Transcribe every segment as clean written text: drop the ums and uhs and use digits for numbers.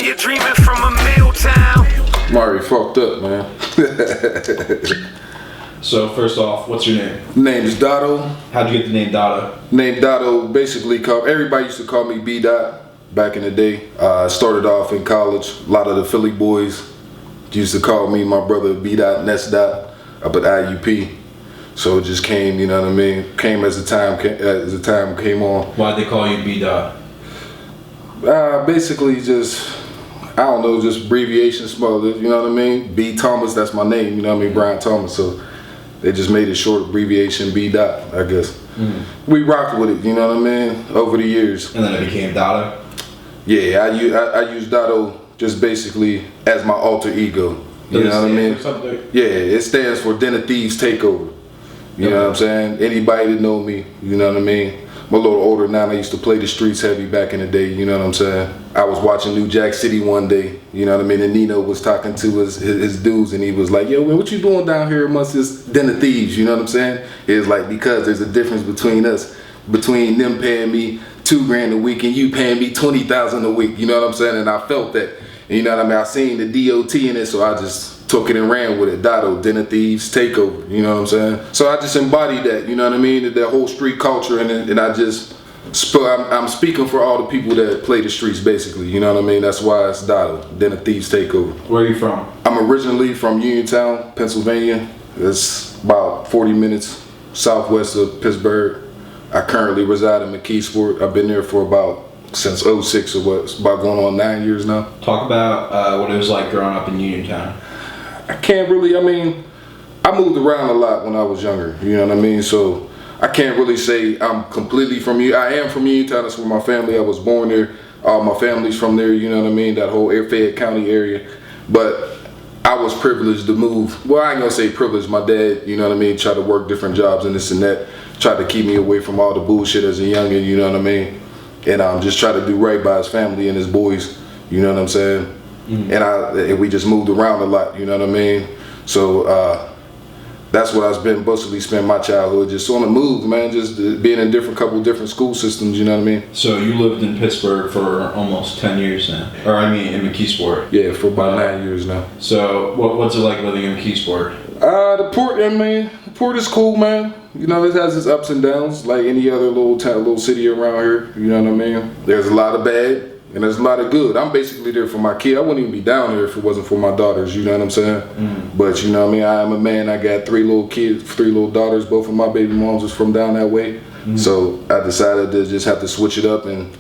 you're dreaming from a mill town. I'm already fucked up, man. So first off, what's your name? Name is Dotto. How'd you get the name Dotto? Name Dotto, basically everybody used to call me B.Dot back in the day. I started off in college. A lot of the Philly boys used to call me, my brother, B.Dot, Nest Dot, up at IUP. So it just came, you know what I mean? Came as the time came on. Why'd they call you B.Dot? Basically just, I don't know, just abbreviation smothered, you know what I mean? B. Thomas, that's my name, you know what I mean? Brian Thomas. So they just made it short abbreviation B.Dot, I guess. We rocked with it, you know what I mean, over the years. And then it became Dotto? Yeah, I use Dotto just basically as my alter ego. You know what I mean? Yeah, it stands for Den of Thieves Takeover. You know what I'm saying? Anybody that know me, you know what I mean? I'm a little older now. I used to play the streets heavy back in the day, you know what I'm saying? I was watching New Jack City one day, you know what I mean? And Nino was talking to his dudes and he was like, yo, man, what you doing down here amongst this Den of Thieves, you know what I'm saying? It's like, because there's a difference between us, between them paying me $2,000 a week and you paying me $20,000 a week, you know what I'm saying? And I felt that, and you know what I mean? I seen the DOT in it, so I just took it and ran with it. Dotto, Den of Thieves Takeover, you know what I'm saying? So I just embodied that, you know what I mean? That whole street culture, and I just, I'm speaking for all the people that play the streets basically, you know what I mean? That's why it's Dotto, Den of Thieves Takeover. Where are you from? I'm originally from Uniontown, Pennsylvania. It's about 40 minutes southwest of Pittsburgh. I currently reside in Mckeesport. I've been there for since 06 or what, it's about going on 9 years now. Talk about what it was like growing up in Uniontown. I can't really, I mean, I moved around a lot when I was younger, you know what I mean? So I can't really say I'm completely from you. I am from Uniontown, that's where my family, I was born there. All my family's from there, you know what I mean? That whole Fayette County area. But I was privileged to move. Well, I ain't gonna say privileged. My dad, you know what I mean, tried to work different jobs and this and that. Tried to keep me away from all the bullshit as a youngin', you know what I mean? And just try to do right by his family and his boys, you know what I'm saying? And we just moved around a lot, you know what I mean? So that's what I've been basically spent my childhood, just on the move, man, just being in couple different school systems, you know what I mean? So you lived in Pittsburgh for almost 10 years now, or I mean in Mckeesport. Yeah, for about 9 years now. So what's it like living in Mckeesport? The port, I mean, the port is cool, man. You know, it has its ups and downs, like any other little town, little city around here, you know what I mean? There's a lot of bad, and there's a lot of good. I'm basically there for my kid. I wouldn't even be down here if it wasn't for my daughters, you know what I'm saying? But you know what I mean, I am a man, I got 3 little kids, 3 little daughters, both of my baby moms is from down that way. So I decided to just have to switch it up and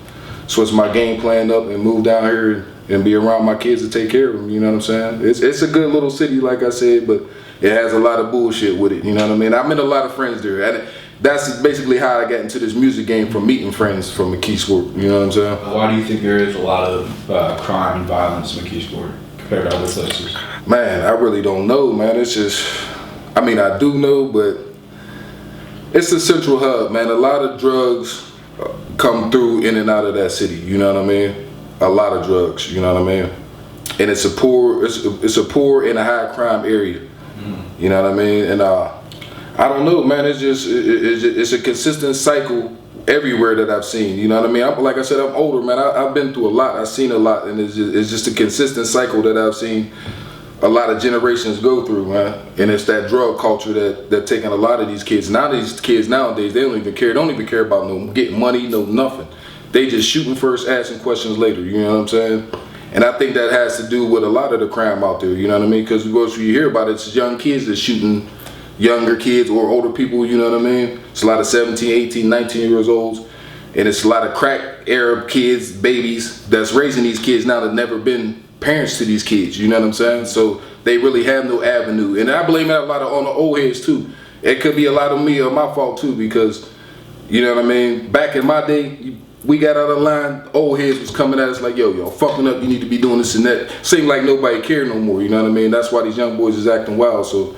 switch my game plan up and move down here and be around my kids to take care of them, you know what I'm saying? It's a good little city, like I said, but it has a lot of bullshit with it, you know what I mean? I met a lot of friends there. And that's basically how I got into this music game, from meeting friends from Mckeesport, you know what I'm saying? Why do you think there is a lot of crime and violence in Mckeesport compared to other places? Man, I really don't know, man. It's just, I mean, I do know, but it's the central hub, man. A lot of drugs come through in and out of that city, you know what I mean? A lot of drugs, you know what I mean? And it's a poor and a high crime area. You know what I mean? And I don't know, man. It's just it's a consistent cycle everywhere that I've seen. You know what I mean? Like I said, I'm older, man. I've been through a lot. I've seen a lot, and it's just a consistent cycle that I've seen a lot of generations go through, man. And it's that drug culture that taking a lot of these kids. Now these kids nowadays, they don't even care about no getting money, no nothing. They just shooting first, asking questions later. You know what I'm saying? And I think that has to do with a lot of the crime out there, you know what I mean? Because what you hear about, it's young kids that's shooting younger kids or older people, you know what I mean? It's a lot of 17, 18, 19 years olds. And it's a lot of crack Arab kids, babies, that's raising these kids now that never been parents to these kids, you know what I'm saying? So they really have no avenue. And I blame that a lot on the old heads too. It could be a lot of me or my fault too, because, you know what I mean? Back in my day, we got out of line, old heads was coming at us like, yo, fucking up, you need to be doing this and that. Seemed like nobody cared no more, you know what I mean? That's why these young boys is acting wild, so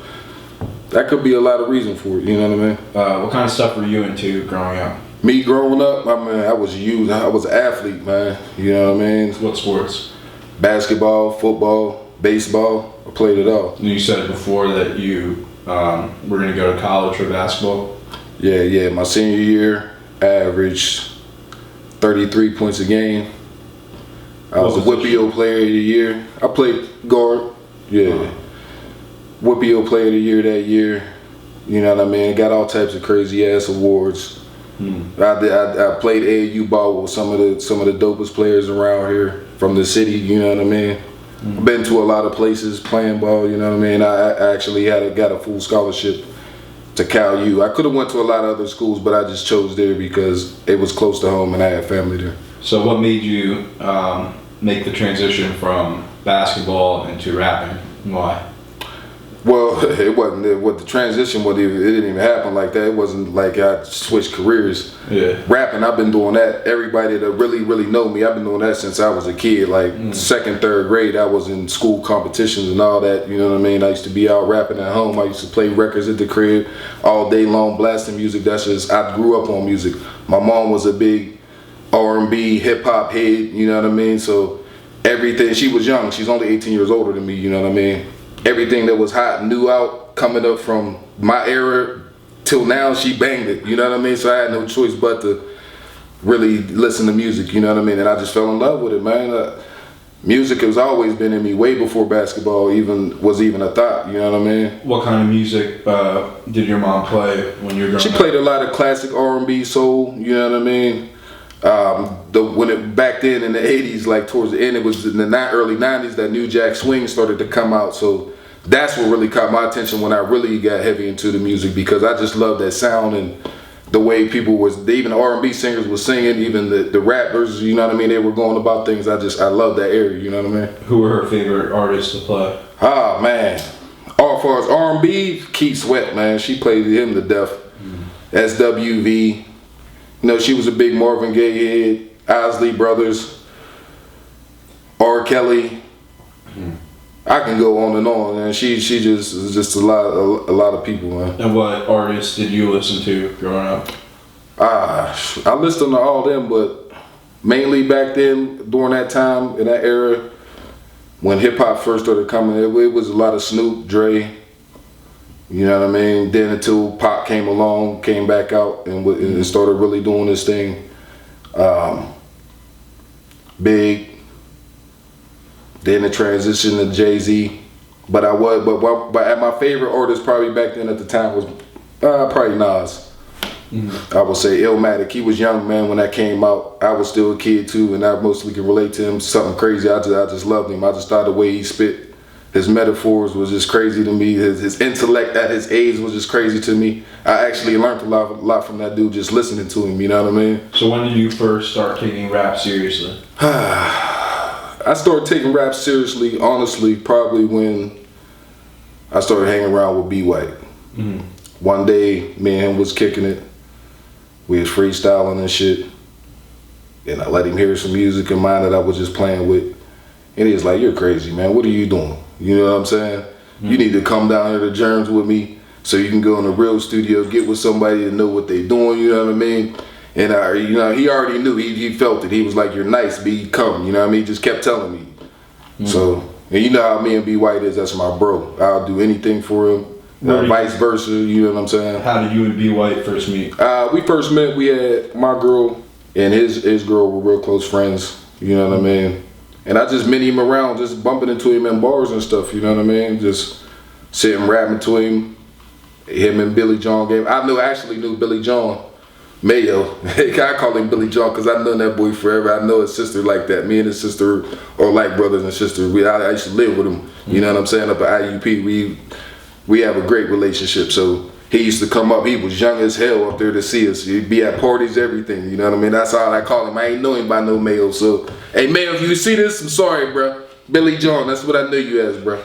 that could be a lot of reason for it, you know what I mean? What kind of stuff were you into growing up? Me growing up, I mean, I was an athlete, man, you know what I mean? What sports? Basketball, football, baseball, I played it all. You said before that you were gonna go to college for basketball? Yeah, my senior year, I averaged 33 points a game. I was a Whippio player of the year. I played guard. Yeah. Whippio player of the year that year. You know what I mean? Got all types of crazy ass awards. I played AAU ball with some of the dopest players around here from the city. You know what I mean? I've been to a lot of places playing ball. You know what I mean? I actually got a full scholarship to Cal U. I could have went to a lot of other schools, but I just chose there because it was close to home and I had family there. So what made you make the transition from basketball into rapping? Why? Well, it wasn't. What the transition was, it didn't even happen like that. It wasn't like I switched careers. Yeah. Rapping, I've been doing that. Everybody that really know me, I've been doing that since I was a kid. Like second, third grade, I was in school competitions and all that. You know what I mean? I used to be out rapping at home. I used to play records at the crib all day long, blasting music. That's just, I grew up on music. My mom was a big R&B, hip hop head. You know what I mean? So everything. She was young. She's only 18 years older than me. You know what I mean? Everything that was hot and new out, coming up from my era till now, she banged it, you know what I mean? So I had no choice but to really listen to music, you know what I mean? And I just fell in love with it, man. Music has always been in me way before basketball was even a thought, you know what I mean? What kind of music did your mom play when you were growing up? She played a lot of classic R&B, soul, you know what I mean? Back then in the 80s, like towards the end, it was in the early 90s that New Jack Swing started to come out. So that's what really caught my attention when I really got heavy into the music, because I just loved that sound and the way people even the R&B singers was singing, even the rappers, you know what I mean? They were going about things. I love that area, you know what I mean? Who were her favorite artists to play? Ah, man. All far as R&B, Keith Sweat, man. She played him to death. SWV. You know, she was a big Marvin Gaye head. Isley Brothers. R. Kelly. I can go on and on, and she just is just a lot of people, man. And what artists did you listen to growing up? I listened to all them, but mainly back then, during that time, in that era, when hip hop first started coming, it was a lot of Snoop, Dre, you know what I mean? Then until Pop came along, came back out, and started really doing this thing. Big. Then the transition to Jay-Z, but at my favorite artist probably back then at the time was probably Nas. I would say Illmatic. He was young, man, when that came out. I was still a kid too, and I mostly could relate to him. Something crazy. I just loved him. I just thought the way he spit, his metaphors was just crazy to me. His intellect at his age was just crazy to me. I actually learned a lot from that dude just listening to him. You know what I mean? So when did you first start taking rap seriously? I started taking rap seriously, honestly, probably when I started hanging around with B.White. One day, me and him was kicking it. We was freestyling and shit. And I let him hear some music of mine that I was just playing with. And he was like, "You're crazy, man. What are you doing?" You know what I'm saying? You need to come down here to Jerm's with me so you can go in a real studio, get with somebody to know what they doing, you know what I mean? And he already knew, he felt it. He was like, "You're nice, B, come," you know what I mean? He just kept telling me. So, and you know how me and B.White is, that's my bro. I'll do anything for him, vice versa, you know what I'm saying? How did you and B.White first meet? We first met, we had my girl and his girl were real close friends, you know what I mean? And I just met him around, just bumping into him in bars and stuff, you know what I mean? Just sitting rapping to him and Billy John game. I actually knew Billy John Mayo. I call him Billy John because I've known that boy forever. I know his sister like that. Me and his sister are like brothers and sisters. I used to live with him. You know what I'm saying? Up at IUP, we have a great relationship. So he used to come up. He was young as hell up there to see us. He'd be at parties, everything. You know what I mean? That's all I call him. I ain't know him by no Mayo. So, hey Mayo, if you see this, I'm sorry, bro. Billy John. That's what I knew you as, bro.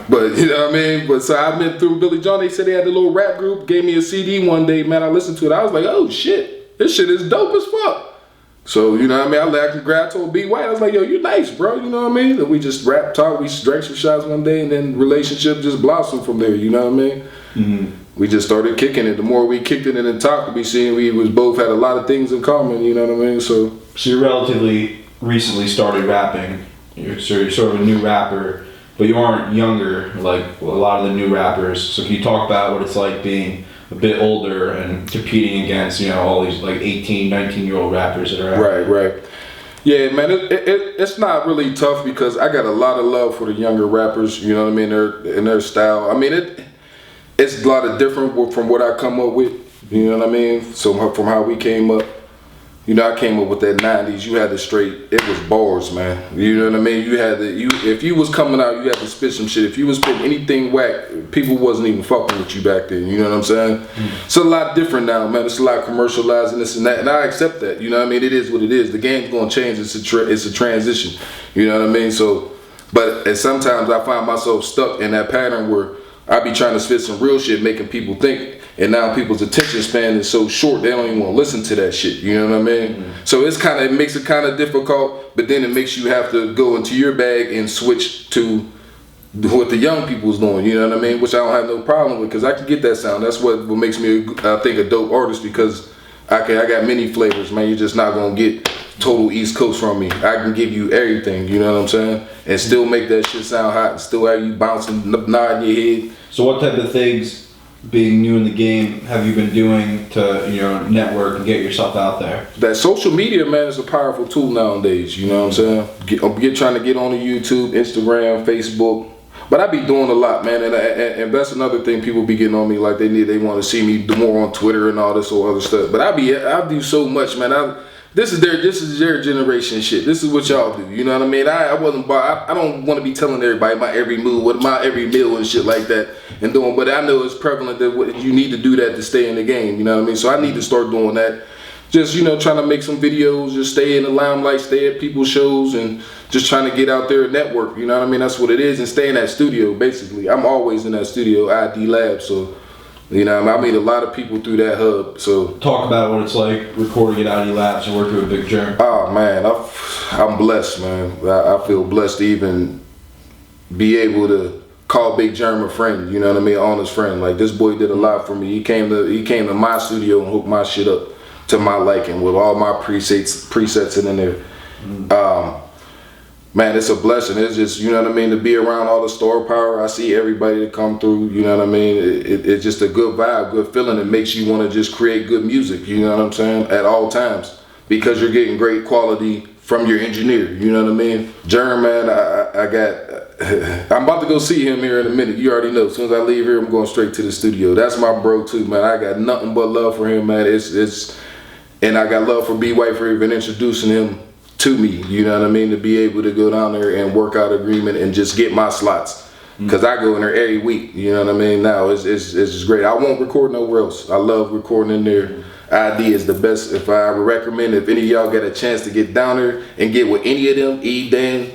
But you know what I mean? But so I met through Billy John. They said they had a little rap group, gave me a CD one day, man. I listened to it. I was like, oh shit, this shit is dope as fuck. So, you know what I mean? I told B.White, I was like, yo, you nice, bro. You know what I mean? And we just rap, talk, we drank some shots one day, and then relationship just blossomed from there, you know what I mean? We just started kicking it. The more we kicked it and talked, we seen we was both had a lot of things in common, you know what I mean? So you relatively recently started rapping. You're sort of a new rapper. But you aren't younger like a lot of the new rappers. So can you talk about what it's like being a bit older and competing against, all these like 18, 19-year-old rappers that are out? Right. Yeah, man, it's not really tough because I got a lot of love for the younger rappers. You know what I mean? Their style. I mean, it's a lot of different from what I come up with. You know what I mean? So from how we came up. You know, I came up with that 90s. You had to straight, it was bars, man. You know what I mean? You had to, if you was coming out, you had to spit some shit. If you was spitting anything whack, people wasn't even fucking with you back then. You know what I'm saying? It's a lot different now, man. It's a lot commercialized and this and that. And I accept that. You know what I mean? It is what it is. The game's gonna change. It's a transition. You know what I mean? So, but sometimes I find myself stuck in that pattern where I be trying to spit some real shit, making people think. And now people's attention span is so short, they don't even want to listen to that shit. You know what I mean? So it makes it kind of difficult, but then it makes you have to go into your bag and switch to what the young people's doing. You know what I mean? Which I don't have no problem with because I can get that sound. That's what makes me, I think, a dope artist because I got many flavors, man. You're just not gonna get total East Coast from me. I can give you everything. You know what I'm saying? And still make that shit sound hot. And still have you bouncing, nodding your head. So what type of things, being new in the game, have you been doing to network and get yourself out there? That social media, man, is a powerful tool nowadays. You know what I'm saying? Trying to get on the YouTube, Instagram, Facebook. But I be doing a lot, man, and that's another thing. People be getting on me like they want to see me do more on Twitter and all this or other stuff. But I do so much, man. This is their generation shit. This is what y'all do. You know what I mean? I don't want to be telling everybody my every move, what my every meal and shit like that and doing. But I know it's prevalent that you need to do that to stay in the game. You know what I mean? So I need to start doing that. Just trying to make some videos, just stay in the limelight, stay at people's shows, and just trying to get out there and network. You know what I mean? That's what it is, and stay in that studio. Basically, I'm always in that studio, ID Lab. So. You know, I meet a lot of people through that hub. So talk about what it's like recording at ID Labs and working with Big Jerm. Oh man, I'm blessed, man. I feel blessed to even be able to call Big Jerm a friend. You know what I mean, honest friend. Like this boy did a lot for me. He came to my studio and hooked my shit up to my liking with all my presets in there. Man, it's a blessing. It's just, you know what I mean, to be around all the star power. I see everybody that come through, you know what I mean? It's just a good vibe, good feeling. It makes you want to just create good music, you know what I'm saying, at all times. Because you're getting great quality from your engineer, you know what I mean? Jerm, man, I'm about to go see him here in a minute. You already know, as soon as I leave here, I'm going straight to the studio. That's my bro too, man. I got nothing but love for him, man. And I got love for B.White for even introducing him to me, you know what I mean, to be able to go down there and work out agreement and just get my slots, because I go in there every week, you know what I mean. Now it's just great. I won't record nowhere else. I love recording in there. ID is the best. If I would recommend, if any of y'all get a chance to get down there and get with any of them, Dan,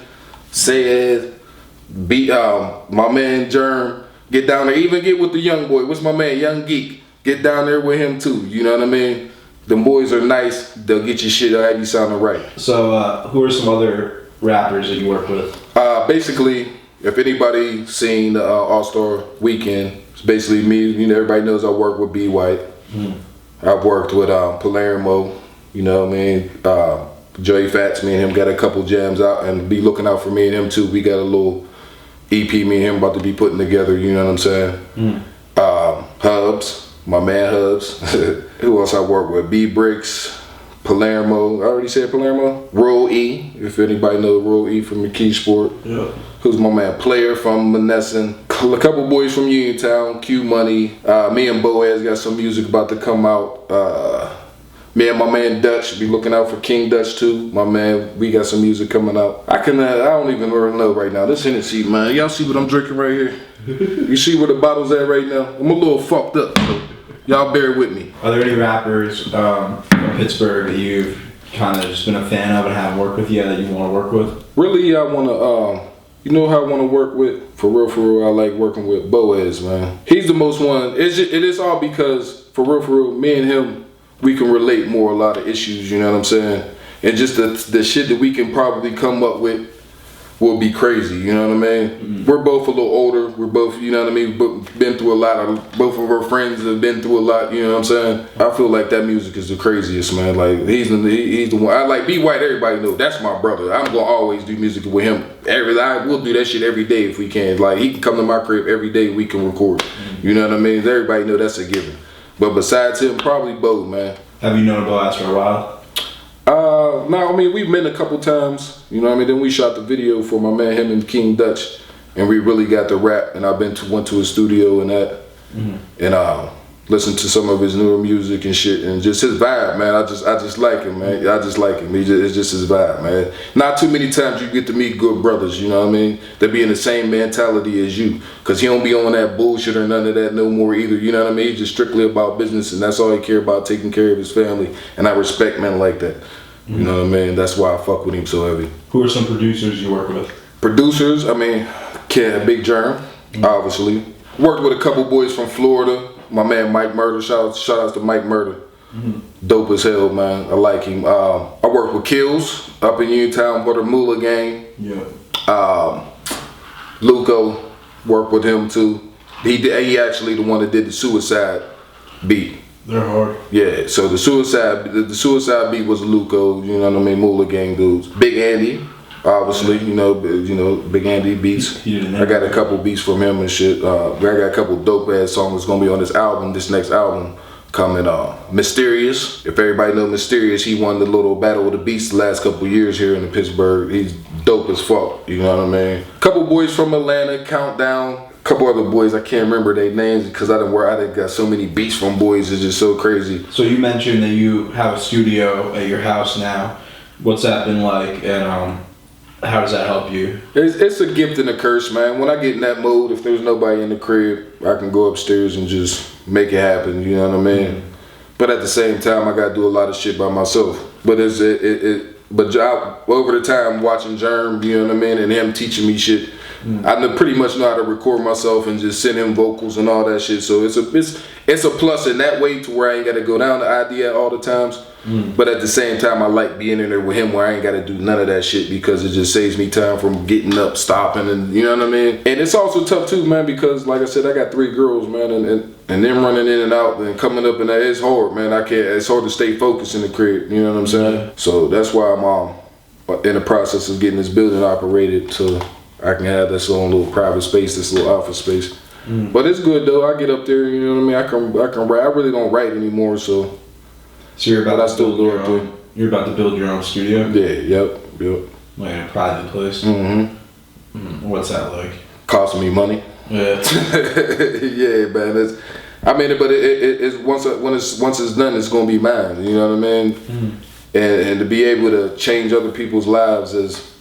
Sayed, my man Jerm, get down there. Even get with the young boy. What's my man, Young Geek? Get down there with him too. You know what I mean. Them boys are nice. They'll get your shit out. You sounding right. So, who are some other rappers that you work with? Basically, if anybody seen the All-Star Weekend, it's basically me. You know, everybody knows I work with B.White. I've worked with Palermo. You know what I mean? Joey Fats, me and him got a couple jams out, and be looking out for me and him too. We got a little EP me and him about to be putting together. You know what I'm saying? Hubs. My man Hubs. Who else I work with? B Bricks, Palermo. I already said Palermo. Roll E, if anybody knows Roll E from Mckeesport. Yeah. Who's my man? Player from Monessen. A couple boys from Uniontown. Q Money. Me and Boaz got some music about to come out. Me and my man Dutch be looking out for King Dutch too. My man, we got some music coming out. I don't even really know right now. This Hennessy, man. Y'all see what I'm drinking right here? You see where the bottle's at right now? I'm a little fucked up. So y'all bear with me. Are there any rappers from Pittsburgh that you've kind of just been a fan of and haven't worked with yet that you want to work with? Really, I want to, you know who I want to work with? For real, I like working with Boaz, man. He's the most one. It is all because, for real, me and him, we can relate more a lot of issues, you know what I'm saying? And just the shit that we can probably come up with will be crazy, you know what I mean? We're both a little older. We're both, you know what I mean, been through a lot. Both of our friends have been through a lot, you know what I'm saying? I feel like that music is the craziest, man. Like, he's the one. I like B.White, everybody know. That's my brother. I'm going to always do music with him. I will do that shit every day if we can. Like, he can come to my crib every day, we can record. You know what I mean? Everybody know that's a given. But besides him, probably Bo, man. Have you known Boaz for a while? No, I mean, we've met a couple times. You know what I mean? Then we shot the video for my man, him and King Dutch. And we really got the rap. And I've went to his studio and that. And listened to some of his newer music and shit. And just his vibe, man. I just like him, man. I just like him. It's just his vibe, man. Not too many times you get to meet good brothers, you know what I mean? They be in the same mentality as you. Because he don't be on that bullshit or none of that no more either, you know what I mean? He's just strictly about business, and that's all he care about, taking care of his family. And I respect men like that. You know what I mean? That's why I fuck with him so heavy. Who are some producers you work with? Producers, I mean, Big Jerm, obviously. Worked with a couple boys from Florida. My man Mike Murder, shout outs to Mike Murder. Dope as hell, man. I like him. I work with Kills up in Uniontown for the Moolah gang. Yeah. Luco, worked with him too. He actually the one that did the Suicide beat. They're hard. Yeah, so the Suicide beat was Luco, you know what I mean, Moolah gang dudes. Big Andy, obviously, you know, Big Andy beats. I got a couple beats from him and shit. I got a couple dope ass songs that's gonna be on this next album coming. Mysterious. If everybody know Mysterious, he won the little Battle of the Beats the last couple years here in Pittsburgh. He's dope as fuck, you know what I mean? Couple boys from Atlanta, Countdown. Couple other boys, I can't remember their names because I done got so many beats from boys. It's just so crazy. So you mentioned that you have a studio at your house now. What's that been like, and how does that help you? It's a gift and a curse, man. When I get in that mode, if there's nobody in the crib, I can go upstairs and just make it happen. You know what I mean? But at the same time, I gotta do a lot of shit by myself. But But over the time watching Jerm, you know what I mean, and him teaching me shit, I pretty much know how to record myself and just send him vocals and all that shit. So it's a plus in that way to where I ain't got to go down the idea all the times. But at the same time, I like being in there with him where I ain't got to do none of that shit because it just saves me time from getting up, stopping, and you know what I mean. And it's also tough too, man, because like I said, I got 3 girls, man, and them running in and out and coming up and that, it's hard, man. It's hard to stay focused in the crib. You know what I'm saying? So that's why I'm in the process of getting this building operated so I can have this own little private space, this little office space. But it's good though. I get up there, you know what I mean. I can write. I really don't write anymore, so. So you're about to build your own studio? Yeah. Yep. Like in a private place. What's that like? Costing me money. Yeah. Yeah, man. It's once it's done, it's gonna be mine. You know what I mean? And to be able to change other people's lives is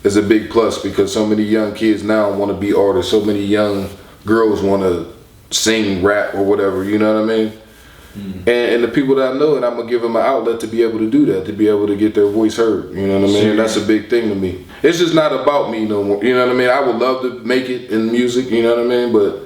a big plus because so many young kids now want to be artists. So many young girls want to sing, rap, or whatever. You know what I mean? And the people that I know, and I'm gonna give them an outlet to be able to do that, to be able to get their voice heard. You know what I mean? That's a big thing to me. It's just not about me no more. You know what I mean? I would love to make it in music. You know what I mean? But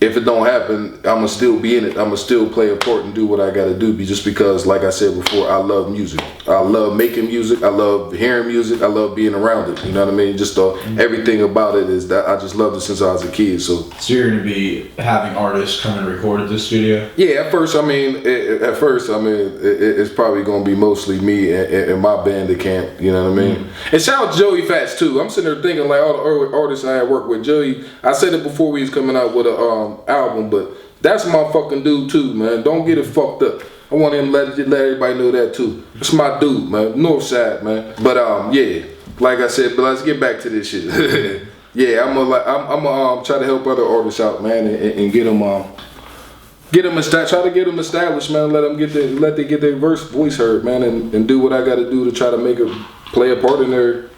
if it don't happen, I'ma still be in it. I'ma still play a part and do what I gotta do. Just because, like I said before, I love music. I love making music. I love hearing music. I love being around it. You know what I mean? Just everything about it is that I just loved it since I was a kid. So you're gonna be having artists come and record at this studio? Yeah, at first, it's probably gonna be mostly me and my band at camp. You know what I mean? And shout out to Joey Fats too. I'm sitting there thinking like all the early artists I had worked with. Joey, I said it before we was coming out with a album, but that's my fucking dude too, man. Don't get it fucked up. I want him to let everybody know that too. It's my dude, man. North side, man. But yeah, like I said, but let's get back to this shit. Yeah, I'm gonna try to help other artists out, man, and get them try to get them established, man. Let them get their voice heard, man, and do what I got to do to try to make it play a part in their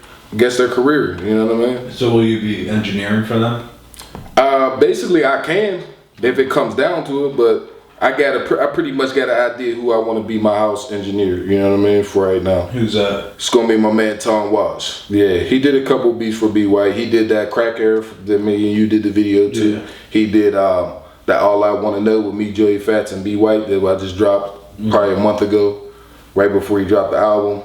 career. You know what I mean? So will you be engineering for them? Basically, I can if it comes down to it, but I pretty much got an idea who I want to be my house engineer. You know what I mean? For right now. Who's that? It's gonna be my man Tom Wash. Yeah, he did a couple beats for B.White. He did that Crack Air that me and you did the video too. Yeah. He did that All I Want to Know with me, Joey Fats, and B.White that I just dropped probably a month ago, right before he dropped the album.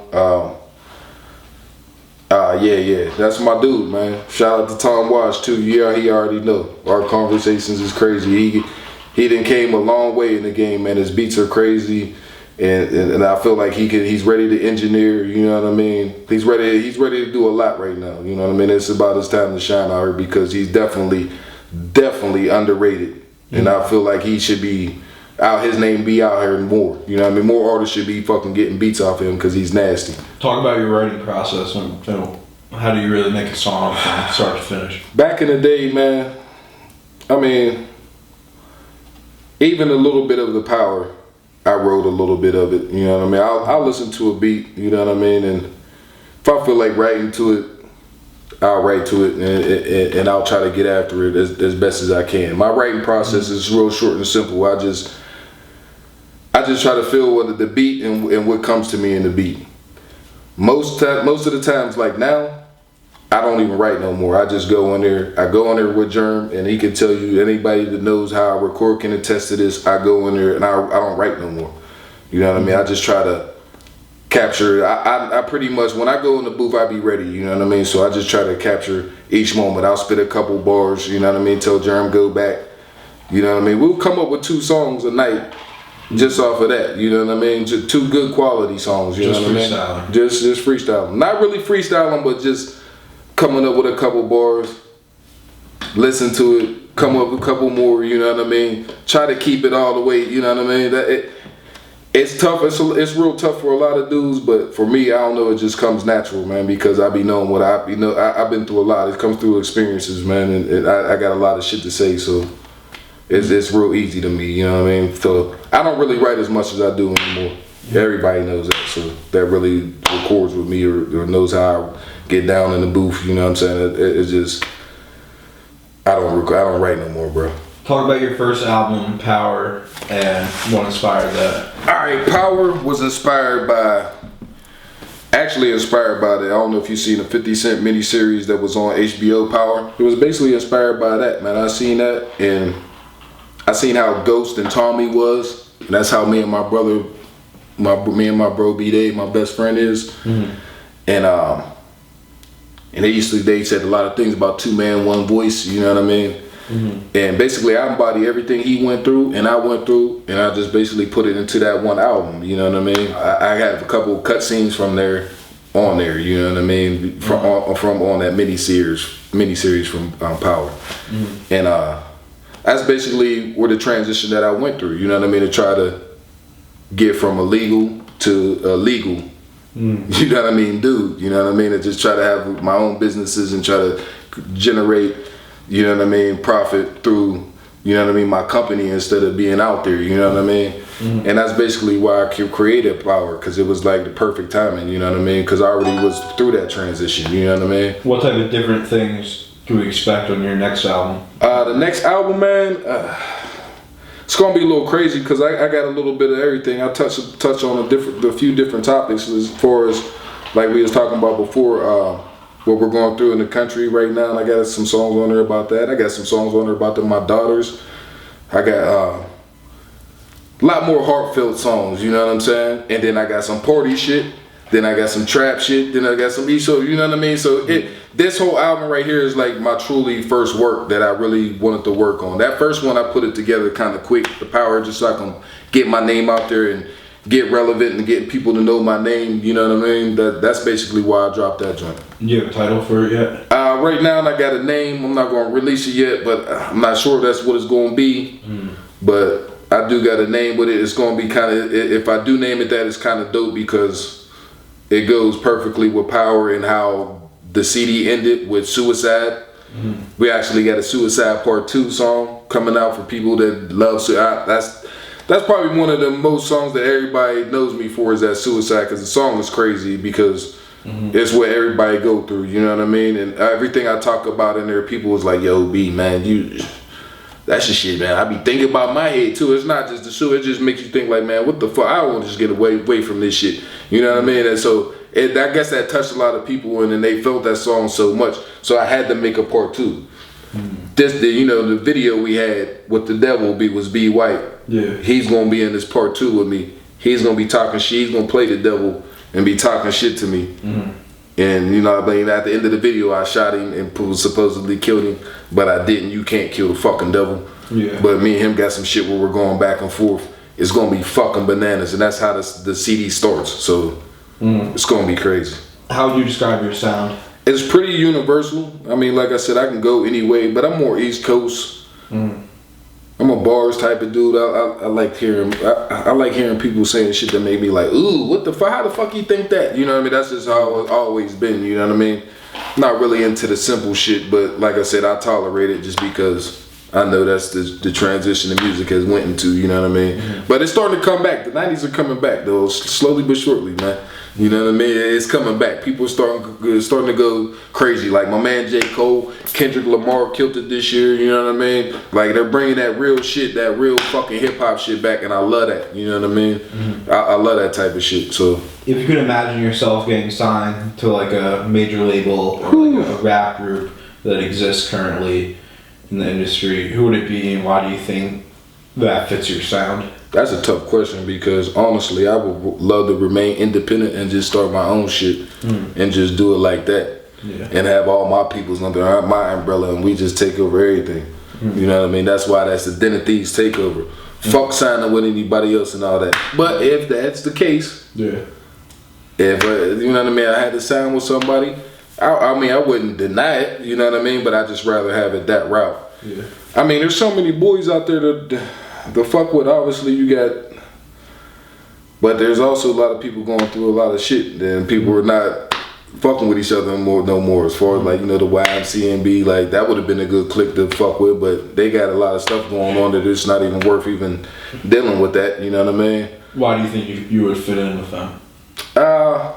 Yeah, that's my dude, man. Shout out to Tom Wash too. Yeah, he already know. Our conversations is crazy. He done came a long way in the game, man. His beats are crazy, and I feel like he's ready to engineer. You know what I mean? He's ready to do a lot right now. You know what I mean? It's about his time to shine out here because he's definitely underrated, and I feel like he should be out his name be out here more. You know what I mean? More artists should be fucking getting beats off him because he's nasty. Talk about your writing process and how do you really make a song from start to finish? Back in the day, man, I mean, even a little bit of the Power, I wrote a little bit of it. You know what I mean? I'll listen to a beat. You know what I mean? And if I feel like writing to it, I'll write to it and I'll try to get after it as best as I can. My writing process is real short and simple. I just try to feel what the beat and what comes to me in the beat. Most of the times, like now, I don't even write no more. I just go in there. I go in there with Jerm, and he can tell you, anybody that knows how I record can attest to this. I go in there and I don't write no more. You know what I mean? I just try to capture. I pretty much, when I go in the booth, I be ready. You know what I mean? So I just try to capture each moment. I'll spit a couple bars. You know what I mean? Tell Jerm go back. You know what I mean? We'll come up with 2 songs a night. Just off of that, you know what I mean? Just 2 good quality songs, you know what I mean? Just freestyling. Not really freestyling, but just coming up with a couple bars, listen to it, come up with a couple more, you know what I mean? Try to keep it all the way, you know what I mean? It's tough, it's real tough for a lot of dudes, but for me, I don't know, it just comes natural, man, because I be knowing what I've been through a lot. It comes through experiences, man, and I got a lot of shit to say, so it's real easy to me, you know what I mean? So I don't really write as much as I do anymore. Everybody knows that, so that really records with me or knows how I get down in the booth, you know what I'm saying? It's just, I don't write no more, bro. Talk about your first album, Power, and what inspired that. Alright, Power was inspired by the, I don't know if you've seen the 50 Cent miniseries that was on HBO, Power. It was basically inspired by that, man. I seen that, and I seen how Ghost and Tommy was, and that's how me and my brother, me and my bro B.Dave, my best friend is. Mm-hmm. And they said a lot of things about 2 man, 1 voice, you know what I mean? Mm-hmm. And basically I embody everything he went through and I went through, and I just basically put it into that one album, you know what I mean? I have a couple cut scenes from there, on there, you know what I mean? From on that miniseries from Power. Mm-hmm. And that's basically where the transition that I went through, you know what I mean, to try to get from illegal to legal, you know what I mean, dude, you know what I mean, and just try to have my own businesses and try to generate, you know what I mean, profit through, you know what I mean, my company instead of being out there, you know what I mean, and that's basically why I created Power, because it was like the perfect timing, you know what I mean, because I already was through that transition, you know what I mean. What type of different things do we expect on your next album? The next album, man, it's gonna be a little crazy because I got a little bit of everything. I touch on a few different topics as far as, like we was talking about before, what we're going through in the country right now. And I got some songs on there about that. I got some songs on there about my daughters. I got a lot more heartfelt songs, you know what I'm saying? And then I got some party shit. Then I got some trap shit. Then I got some so you know what I mean. So this whole album right here is like my truly first work that I really wanted to work on. That first one I put it together kind of quick. The Power, just so I can get my name out there and get relevant and get people to know my name. You know what I mean. That's basically why I dropped that joint. You have a title for it yet? Right now I got a name. I'm not going to release it yet, but I'm not sure that's what it's going to be. But I do got a name with it. It's going to be kind of, if I do name it that, it's kind of dope because it goes perfectly with Power and how the CD ended with Suicide. We actually got a Suicide Part 2 song coming out for people that love Suicide. That's probably one of the most songs that everybody knows me for, is that Suicide, because the song is crazy because it's what everybody go through, you know what I mean? And everything I talk about in there, people was like, yo, B, man, that's the shit, man. I be thinking about my head too. It's not just the show, it just makes you think like, man, what the fuck? I want to just get away from this shit. You know what I mean? And so I guess that touched a lot of people, and then they felt that song so much. So I had to make a part 2. The video we had with the devil was B.White. Yeah. He's gonna be in this part 2 with me. He's gonna be talking shit. He's gonna play the devil and be talking shit to me. And you know, I mean, at the end of the video, I shot him and supposedly killed him, but I didn't. You can't kill the fucking devil. Yeah. But me and him got some shit where we're going back and forth. It's gonna be fucking bananas, and that's how the CD starts. So it's gonna be crazy. How would you describe your sound? It's pretty universal. I mean, like I said, I can go any way, but I'm more East Coast. I'm a bars type of dude. I like hearing I like hearing people saying shit that made me like, ooh, what the fuck? How the fuck you think that? You know what I mean? That's just how it's always been. You know what I mean? Not really into the simple shit, but like I said, I tolerate it just because I know that's the transition the music has went into. You know what I mean? Mm-hmm. But it's starting to come back. The 90s are coming back though, slowly but surely, man. You know what I mean? It's coming back. People are starting to go crazy. Like my man J. Cole, Kendrick Lamar killed it this year. You know what I mean? Like they're bringing that real shit, that real fucking hip hop shit back, and I love that. You know what I mean? Mm-hmm. I love that type of shit. So if you could imagine yourself getting signed to like a major label or like a rap group that exists currently in the industry, who would it be, and why do you think that fits your sound? That's a tough question because honestly, I would love to remain independent and just start my own shit and just do it like that, and have all my peoples under my umbrella and we just take over everything. You know what I mean? That's why that's the Den of Thieves takeover. Fuck signing with anybody else and all that. But if that's the case, if you know what I mean, I had to sign with somebody. I mean, I wouldn't deny it. You know what I mean? But I just rather have it that route. I mean, there's so many boys out there the fuck with. Obviously you got, but there's also a lot of people going through a lot of shit and people are not fucking with each other no more as far as like, you know, the YMCMB, like that would have been a good clique to fuck with, but they got a lot of stuff going on that it's not even worth even dealing with that. You know what I mean? Why do you think you would fit in with them? I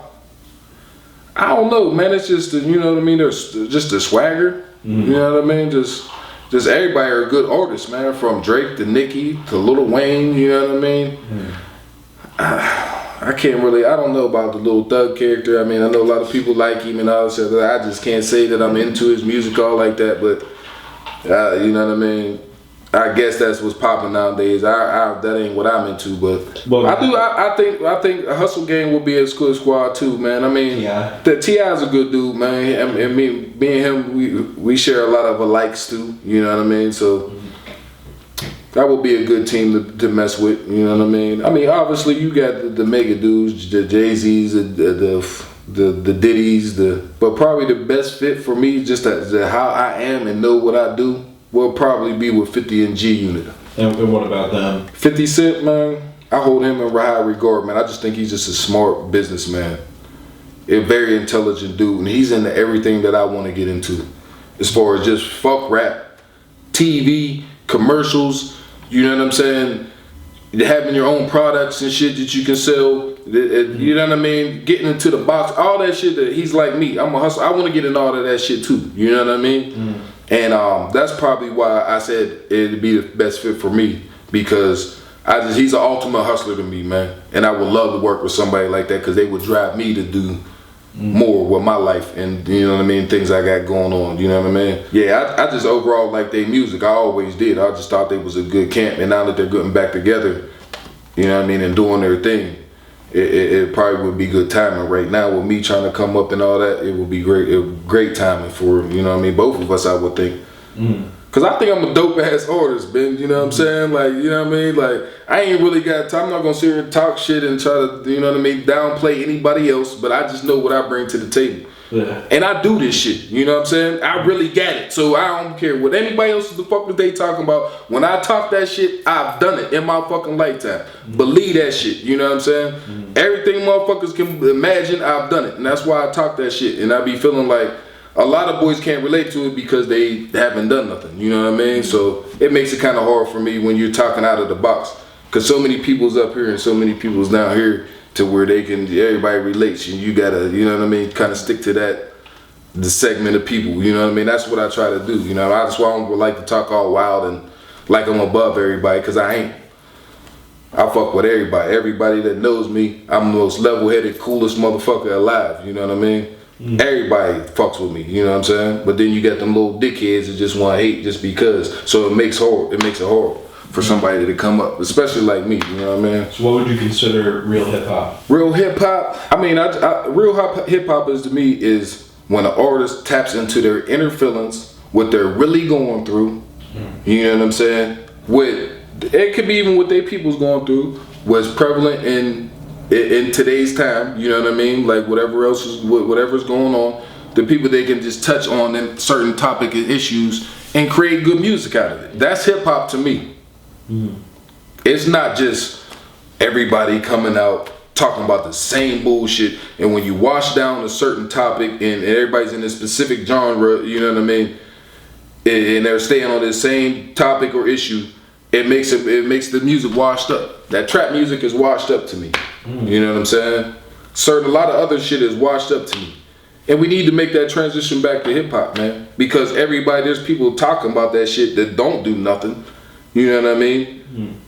don't know, man. It's just you know what I mean, there's just the swagger. You know what I mean? Just everybody are good artists, man. From Drake to Nicki to Lil Wayne, you know what I mean? I can't really, I don't know about the Lil Thug character. I mean, I know a lot of people like him and all this shit. I just can't say that I'm into his music all like that, but you know what I mean? I guess that's what's popping nowadays. That ain't what I'm into, but I think a Hustle Gang will be a good squad too, man. I mean, the T.I.'s a good dude, man. And me and him, we share a lot of alikes too. You know what I mean? So that would be a good team to mess with. You know what I mean? I mean, obviously you got the mega dudes, the Jay-Z's, the Diddy's, but probably the best fit for me, just how I am and know what I do, will probably be with 50 and G Unit. And what about them? 50 Cent, man, I hold him in high regard, man. I just think he's just a smart businessman. A very intelligent dude, and he's into everything that I want to get into. As far as just fuck rap, TV, commercials, you know what I'm saying? Having your own products and shit that you can sell, you know what I mean? Getting into the box, all that shit that he's like me. I'm a hustler. I want to get in all of that shit too. You know what I mean? And that's probably why I said it'd be the best fit for me, because he's an ultimate hustler to me, man. And I would love to work with somebody like that because they would drive me to do more with my life and, you know what I mean, things I got going on, you know what I mean? Yeah, I just overall like their music. I always did. I just thought they was a good camp, and now that they're getting back together, you know what I mean, and doing their thing, it probably would be good timing right now with me trying to come up and all that. It would be great timing for, you know what I mean, both of us, I would think. Cause I think I'm a dope ass artist, Ben. You know what I'm saying? Like, you know what I mean? Like, I ain't really got time. I'm not gonna sit here and talk shit and try to, you know what I mean, downplay anybody else. But I just know what I bring to the table. And I do this shit. You know what I'm saying? I really got it. So I don't care what anybody else the fuck that they talking about. When I talk that shit, I've done it in my fucking lifetime. Believe that shit. You know what I'm saying? Everything motherfuckers can imagine, I've done it, and that's why I talk that shit. And I be feeling like a lot of boys can't relate to it because they haven't done nothing, you know what I mean? So it makes it kind of hard for me when you're talking out of the box, because so many people's up here and so many people's down here to where everybody relates, and you gotta, you know what I mean, kind of stick to the segment of people, you know what I mean? That's what I try to do, you know? That's why I don't like to talk all wild and like I'm above everybody, because I ain't. I fuck with everybody. Everybody that knows me, I'm the most level-headed, coolest motherfucker alive, you know what I mean? Everybody fucks with me, you know what I'm saying? But then you got them little dickheads that just want to hate just because. So it makes it hard for somebody to come up, especially like me, you know what I mean? So what would you consider real hip hop? Real hip hop, I mean, real hip hop is to me is when an artist taps into their inner feelings, what they're really going through, you know what I'm saying? It could be even what they people's going through, what's prevalent in today's time, you know what I mean? Like whatever's going on, the people they can just touch on in certain topic and issues and create good music out of it. That's hip hop to me. It's not just everybody coming out talking about the same bullshit, and when you wash down a certain topic and everybody's in a specific genre, you know what I mean, and they're staying on the same topic or issue, it makes the music washed up. That trap music is washed up to me. You know what I'm saying? A lot of other shit is washed up to me. And we need to make that transition back to hip hop, man. Because there's people talking about that shit that don't do nothing. You know what I mean?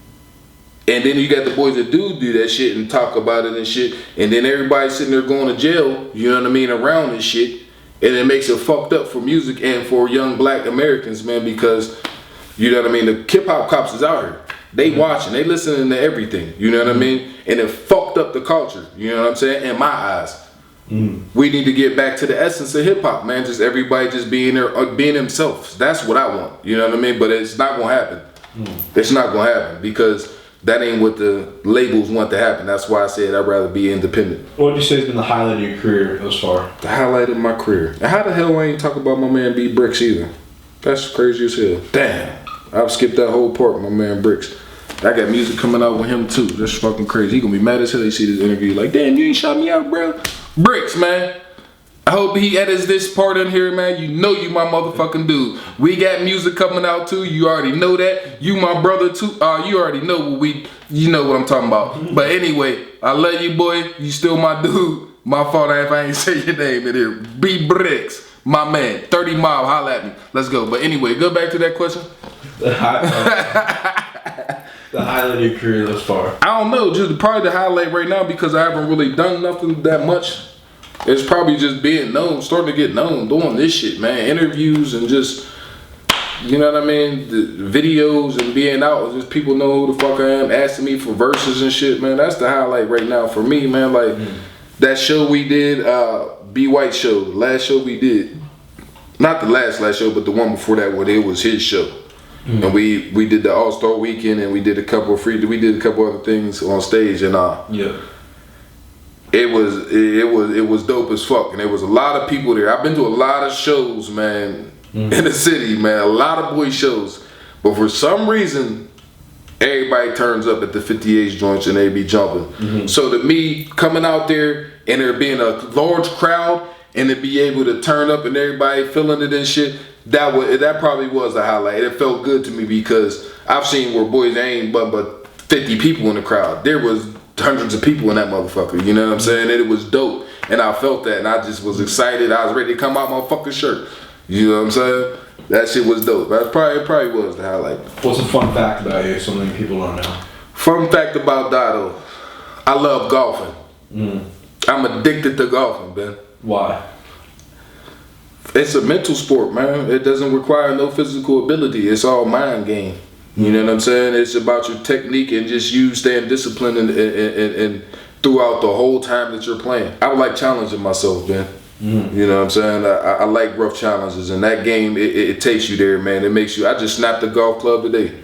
And then you got the boys that do that shit and talk about it and shit. And then everybody's sitting there going to jail, you know what I mean, around this shit. And it makes it fucked up for music and for young black Americans, man, because, you know what I mean, the hip hop cops is out here. They watching, they listening to everything, you know what I mean? And it fucked up the culture, you know what I'm saying, in my eyes. We need to get back to the essence of hip hop, man. Just everybody just being there, being themselves. That's what I want, you know what I mean? But it's not gonna happen. It's not gonna happen because that ain't what the labels want to happen. That's why I said I'd rather be independent. What would you say has been the highlight of your career thus far? The highlight of my career. And how the hell I ain't talk about my man B Bricks either? That's crazy as hell. Damn, I've skipped that whole part with my man Bricks. I got music coming out with him too. That's fucking crazy. He gonna be mad as hell. He see this interview like, damn, you ain't shot me out, bro. Bricks, man. I hope he edits this part in here, man. You know you my motherfucking dude. We got music coming out too. You already know that. You my brother too. You already know you know what I'm talking about. But anyway, I love you, boy. You still my dude. My fault if I ain't say your name in here. B Bricks, my man. 30 Mile, holla at me. Let's go. But anyway, go back to that question. The highlight of your career thus far? I don't know. Just probably the highlight right now because I haven't really done nothing that much. It's probably just being known, starting to get known, doing this shit, man. Interviews and just, you know what I mean? The videos and being out, just people know who the fuck I am, asking me for verses and shit, man. That's the highlight right now for me, man. Like that show we did, B.White show, the last show we did. Not the last show, but the one before that when it was his show. And we did the All-Star Weekend and we did a couple other things on stage and It was dope as fuck, and there was a lot of people there. I've been to a lot of shows, man, in the city, man. A lot of boy shows, but for some reason, everybody turns up at the 58 joints and they be jumping. So to me, coming out there and there being a large crowd and to be able to turn up and everybody feeling it and shit, that probably was a highlight. It felt good to me because I've seen where boys ain't but 50 people in the crowd. There was hundreds of people in that motherfucker, you know what I'm saying? And it was dope, and I felt that, and I just was excited. I was ready to come out my fucking shirt, you know what I'm saying? That shit was dope. That probably was the highlight. What's a fun fact about you, something people don't know? Fun fact about Dotto, I love golfing. I'm addicted to golfing, man. Why? It's a mental sport, man. It doesn't require no physical ability. It's all mind game. You know what I'm saying? It's about your technique and just you staying disciplined and throughout the whole time that you're playing. I like challenging myself, man. You know what I'm saying? I like rough challenges, and that game, it takes you there, man. It makes you. I just snapped the golf club today,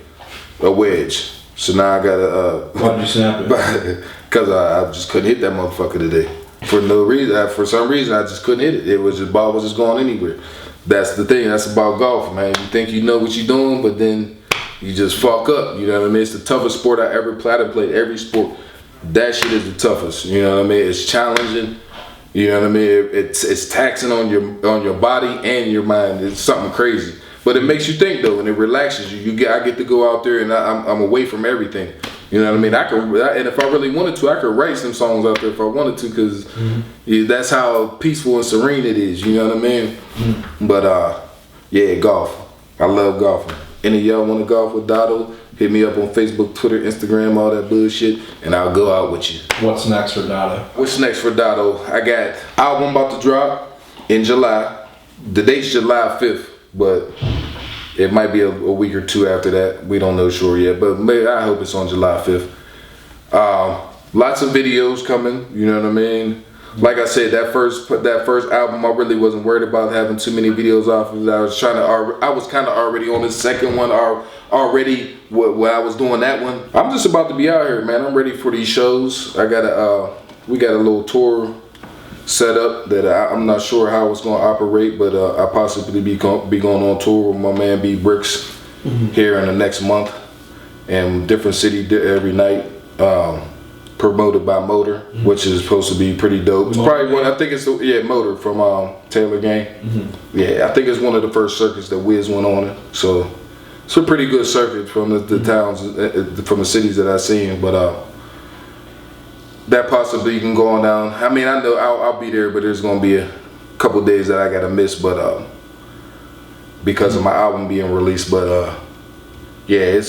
a wedge. So now I gotta. Why'd you snap it? Because I just couldn't hit that motherfucker today. For no reason. For some reason, I just couldn't hit it. The ball was just going anywhere. That's the thing. That's about golf, man. You think you know what you're doing, but then you just fuck up. You know what I mean? It's the toughest sport I ever played. I played every sport. That shit is the toughest. You know what I mean? It's challenging. You know what I mean? It's taxing on your body and your mind. It's something crazy. But it makes you think though, and it relaxes you. I get to go out there and I'm away from everything. You know what I mean? And if I really wanted to, I could write some songs out there if I wanted to, because that's how peaceful and serene it is. You know what I mean? But yeah, golf. I love golfing. Any of y'all want to golf with Dotto? Hit me up on Facebook, Twitter, Instagram, all that bullshit, and I'll go out with you. What's next for Dotto? What's next for Dotto? I got album about to drop in July. The date's July 5th, but it might be a week or two after that. We don't know sure yet, but maybe, I hope it's on July 5th. Lots of videos coming, you know what I mean? Like I said, that first album, I really wasn't worried about having too many videos off of it. I was kind of already on the second one already when I was doing that one. I'm just about to be out here, man. I'm ready for these shows. We got a little tour set up that I'm not sure how it's going to operate, but I possibly be going on tour with my man B Bricks here in the next month. and different city every night. Promoted by Motor, which is supposed to be pretty dope. It's probably one. I think it's Motor from Taylor Gang. Yeah, I think it's one of the first circuits that Wiz went on it. So it's a pretty good circuit from the towns, from the cities that I've seen. But that possibly can go on down. I mean, I know I'll be there, but there's gonna be a couple days that I gotta miss, but because of my album being released. But yeah,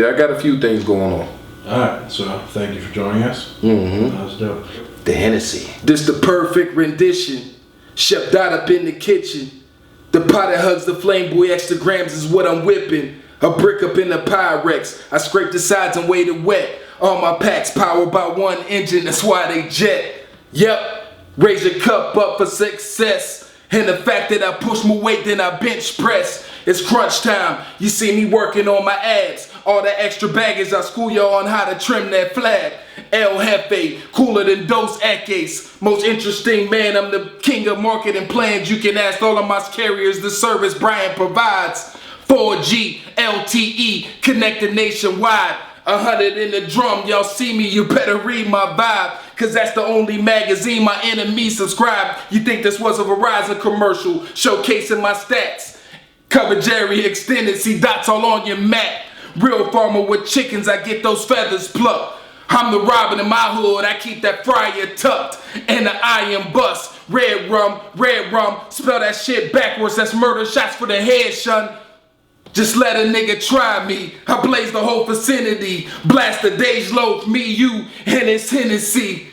I got a few things going on. Alright, so thank you for joining us. That was dope. The Hennessy. This the perfect rendition. Chef Dot up in the kitchen. The pot that hugs the flame, boy, extra grams is what I'm whipping. A brick up in the Pyrex. I scrape the sides and wait it wet. All my packs powered by one engine, that's why they jet. Yep, raise your cup up for success. And the fact that I push more weight than I bench press. It's crunch time, you see me working on my abs. All that extra baggage, I school y'all on how to trim that flag. El Jefe, cooler than Dos Equis. Most interesting man, I'm the king of marketing plans. You can ask all of my carriers the service Brian provides. 4G, LTE, connected nationwide. 100 in the drum, y'all see me, you better read my vibe. Cause that's the only magazine my enemies subscribe. You think this was a Verizon commercial, showcasing my stats. Cover Jerry extended, see dots all on your mat. Real farmer with chickens, I get those feathers plucked. I'm the Robin in my hood, I keep that fryer tucked. And the iron bust, red rum, spell that shit backwards, that's murder shots for the head, shun. Just let a nigga try me, I blaze the whole vicinity. Blast the Dej Loaf, me, you, and it's Hennessy.